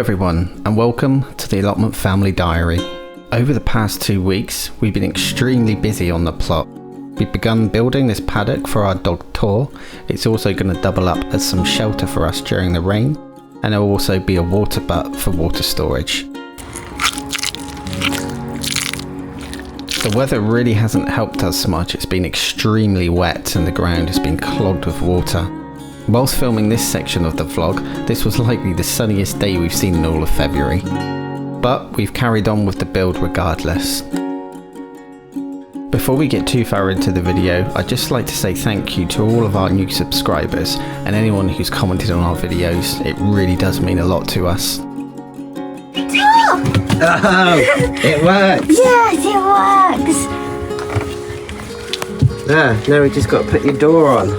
everyone, and welcome to the Allotment Family Diary. Over the past 2 weeks, we've been extremely busy on the plot. We've begun building this paddock for our dog tour. It's also going to double up as some shelter for us during the rain, and there will also be a water butt for water storage. The weather really hasn't helped us much. It's been extremely wet and the ground has been clogged with water. Whilst filming this section of the vlog, this was likely the sunniest day we've seen in all of February. But we've carried on with the build regardless. Before we get too far into the video, I'd just like to say thank you to all of our new subscribers and anyone who's commented on our videos. It really does mean a lot to us. Oh, it works! Yes, it works! Ah, now we just got to put your door on.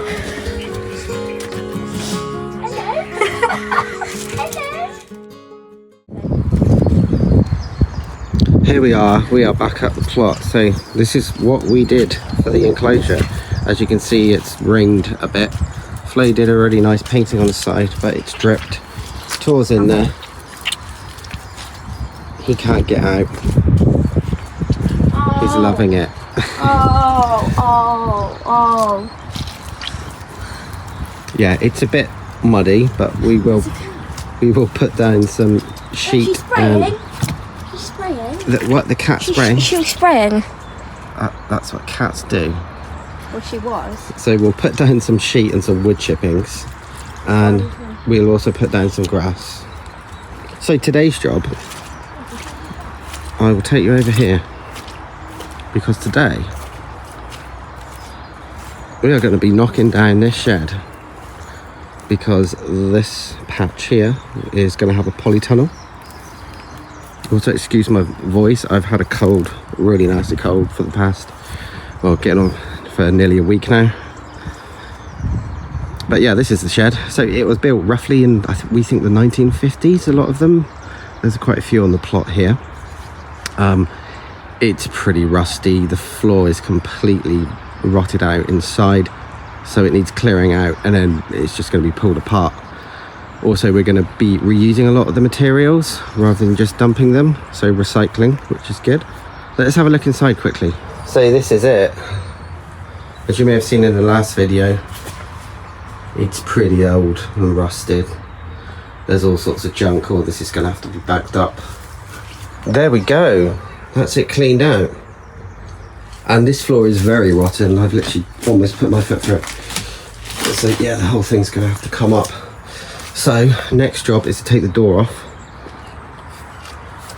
Here we are back at the plot. So this is what we did for the enclosure. As you can see, it's rained a bit. Flo did a really nice painting on the side, but it's dripped. Tor's in there. He can't get out. He's loving it. Yeah, it's a bit muddy, but we will put down some sheet and the cat spraying. She was spraying. That's what cats do. Well, she was. So we'll put down some sheet and some wood chippings, and we'll also put down some grass. So today's job, I will take you over here, because today we are going to be knocking down this shed, because this patch here is going to have a polytunnel. Also, excuse my voice, I've had a cold, really nasty cold for the past, well, getting on for nearly a week now. But yeah, this is the shed. So it was built roughly in, we think, the 1950s, a lot of them. There's quite a few on the plot here. It's pretty rusty. The floor is completely rotted out inside, so it needs clearing out, and then it's just going to be pulled apart. Also, we're going to be reusing a lot of the materials rather than just dumping them, so recycling, which is good. Let's have a look inside quickly. So this is it. As you may have seen in the last video, it's pretty old and rusted. There's all sorts of junk. All this is going to have to be backed up. There we go. That's it cleaned out. And this floor is very rotten. I've literally almost put my foot through it. So yeah, the whole thing's going to have to come up. So next job is to take the door off.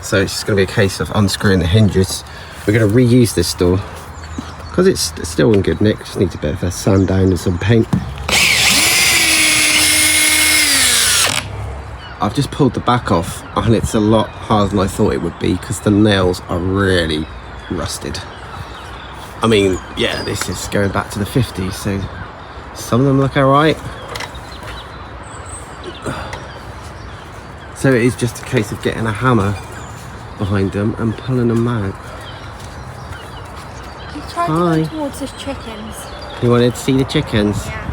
So it's just going to be a case of unscrewing the hinges. We're going to reuse this door because it's still in good nick. Just needs a bit of a sand down and some paint. I've just pulled the back off, and it's a lot harder than I thought it would be because the nails are really rusted. I mean, yeah, this is going back to the 50s, so some of them look alright. So it is just a case of getting a hammer behind them and pulling them out. He's trying to go towards his chickens. You wanted to see the chickens? Yeah.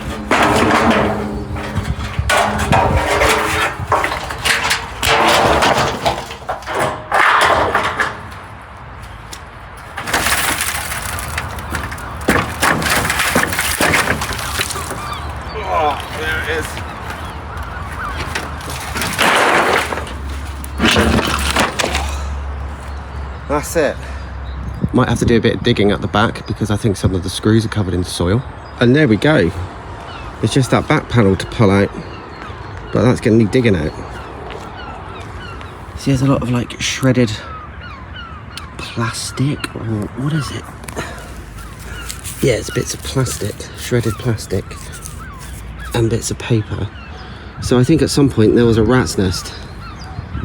Oh, there it is. That's it. Might have to do a bit of digging at the back because I think some of the screws are covered in soil. And there we go. It's just that back panel to pull out, but that's going to need digging out. See, there's a lot of like shredded plastic, or what is it? Yeah, it's bits of plastic, shredded plastic, and bits of paper. So I think at some point there was a rat's nest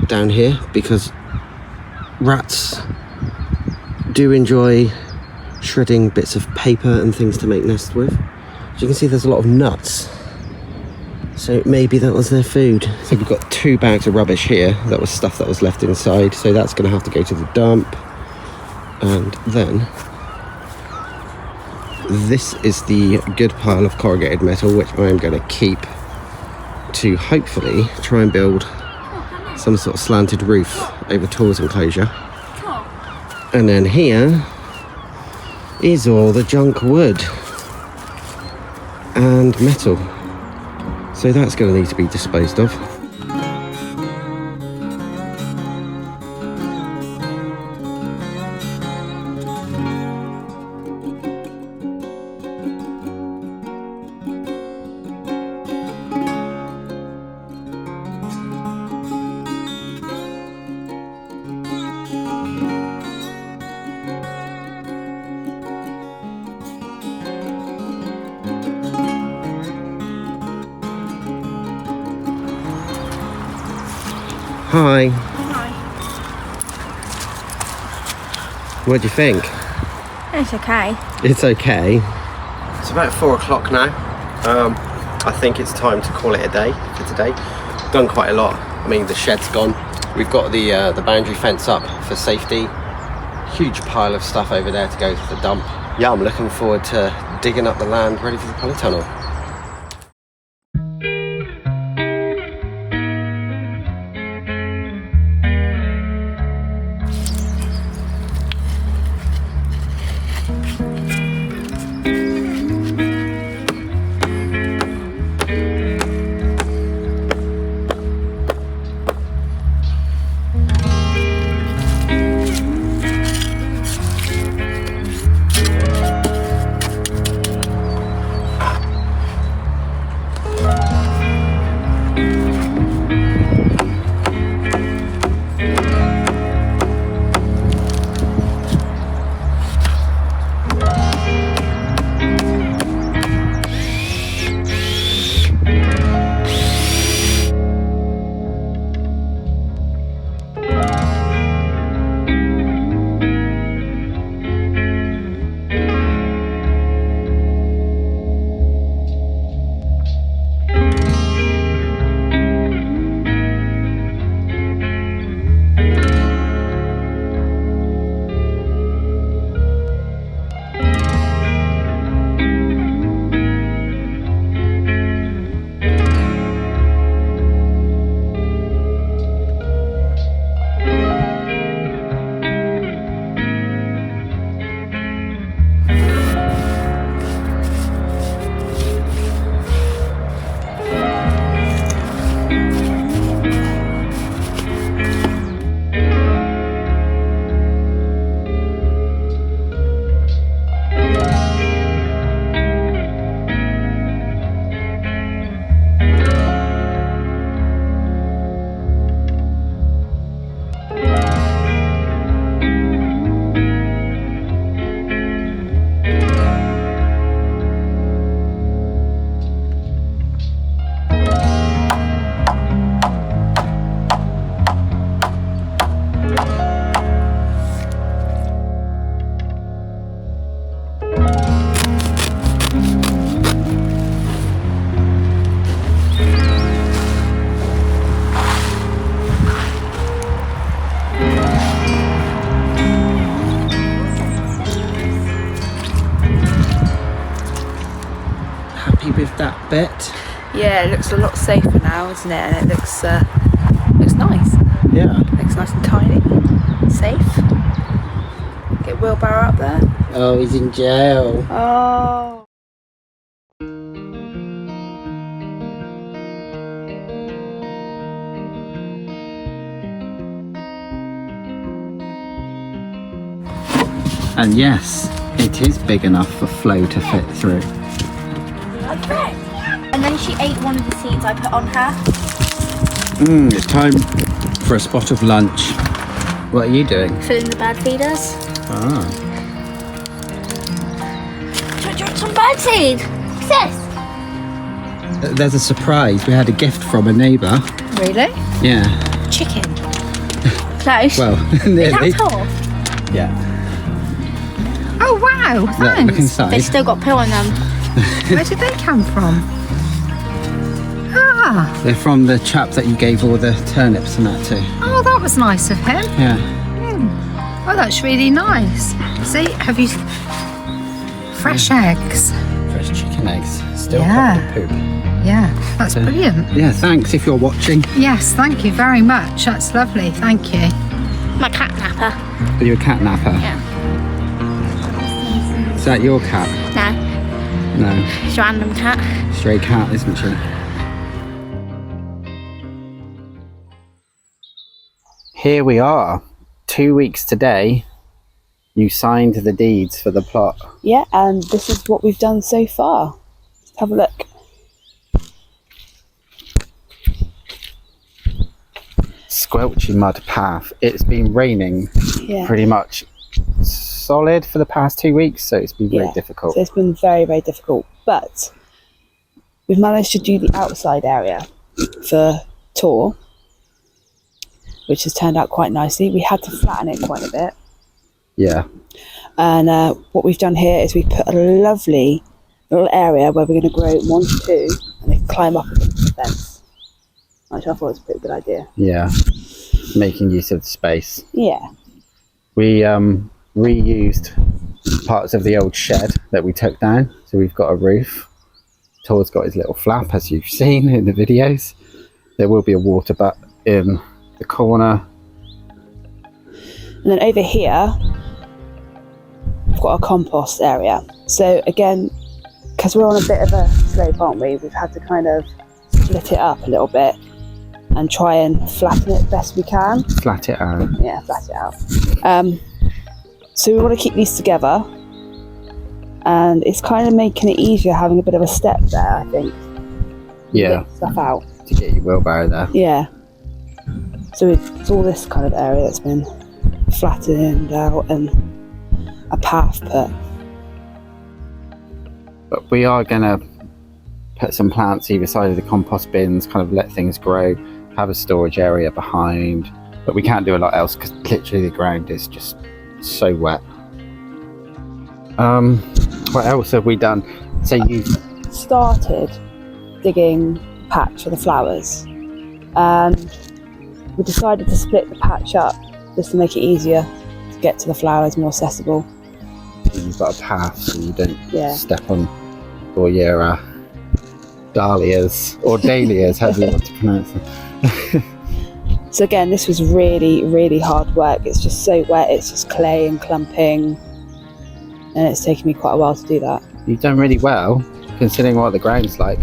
down here, because rats do enjoy shredding bits of paper and things to make nests with. As you can see, there's a lot of nuts, so maybe that was their food. So we've got 2 bags of rubbish here. That was stuff that was left inside, so that's going to have to go to the dump. And then this is the good pile of corrugated metal, which I'm going to keep to hopefully try and build some sort of slanted roof over Tor's enclosure. And then here is all the junk wood and metal. So that's going to need to be disposed of. Hi. Hi. What do you think? It's okay. It's okay. It's about 4 o'clock now. I think it's time to call it a day for today. Done quite a lot. I mean, the shed's gone. We've got the boundary fence up for safety. Huge pile of stuff over there to go to the dump. Yeah, I'm looking forward to digging up the land ready for the polytunnel. With that bit. Yeah, it looks a lot safer now, isn't it? And it looks nice. Yeah. Looks nice and tiny, safe. Get wheelbarrow up there. Oh, he's in jail. Oh. And yes, it is big enough for Flo to fit through. And then she ate one of the seeds I put on her. It's time for a spot of lunch. What are you doing? Filling the bird feeders. Ah. Do you want some bird seed? Sis? There's a surprise. We had a gift from a neighbour. Really? Yeah. Chicken. Close. Well, nearly. Is that tall? Yeah. Oh wow, Look thanks. inside. They still got poo on them. Where did they come from? Ah, They're from the chap that you gave all the turnips and that to. oh, that was nice of him. Yeah. Oh, that's really nice. See, have you fresh eggs? Fresh chicken eggs. Still Yeah. covered in poop. Yeah, that's brilliant. Yeah, thanks if you're watching. Yes, thank you very much. That's lovely. Thank you. My cat napper. Are you a cat napper? Yeah. Is that your cat? No, No, it's a random cat. stray cat, isn't she? Here we are, 2 weeks today. You signed the deeds for the plot. Yeah, and this is what we've done so far. Let's have a look. Squelchy mud path. It's been raining Yeah. pretty much solid for the past 2 weeks, so it's been very difficult. So it's been very, very difficult. But we've managed to do the outside area for tour, which has turned out quite nicely. We had to flatten it quite a bit. Yeah. And what we've done here is we put a lovely little area where we're going to grow 1 to 2 and they can climb up against the fence, which I thought was a pretty good idea. Yeah. Making use of the space. Yeah. We reused parts of the old shed that we took down, so we've got a roof. Tor's got his little flap, as you've seen in the videos. There will be a water butt in the corner. And then over here, we've got our compost area. So again, because we're on a bit of a slope, aren't we? We've had to kind of split it up a little bit and try and flatten it best we can. Flat it out. Yeah, flat it out. So we want to keep these together. And it's kind of making it easier having a bit of a step there, I think. Yeah. Lift stuff out. To get your wheelbarrow there. Yeah. So it's all this kind of area that's been flattened out and a path put. But we are going to put some plants either side of the compost bins, kind of let things grow, have a storage area behind. But we can't do a lot else because literally the ground is just so wet. What else have we done? So you Started digging a patch for the flowers. We decided to split the patch up just to make it easier to get to the flowers, more accessible. you've got a path so you don't Yeah. step on all your dahlias or dahlias, however you want to pronounce them. So again, this was really, really hard work. It's just so wet, it's just clay and clumping. And it's taken me quite a while to do that. You've done really well, considering what the ground's like.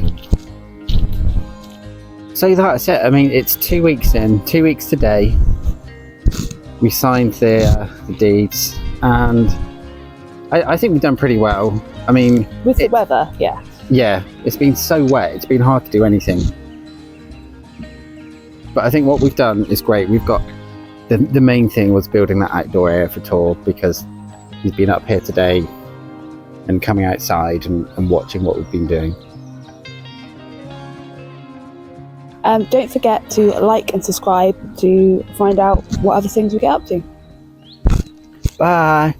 So that's it. I mean, it's 2 weeks in, 2 weeks today. We signed the deeds, and I think we've done pretty well. I mean, With the weather, yeah. yeah, it's been so wet, it's been hard to do anything. But I think what we've done is great. We've got, the main thing was building that outdoor area for Tor, because he's been up here today and coming outside and watching what we've been doing. Don't forget to like and subscribe to find out what other things we get up to. Bye.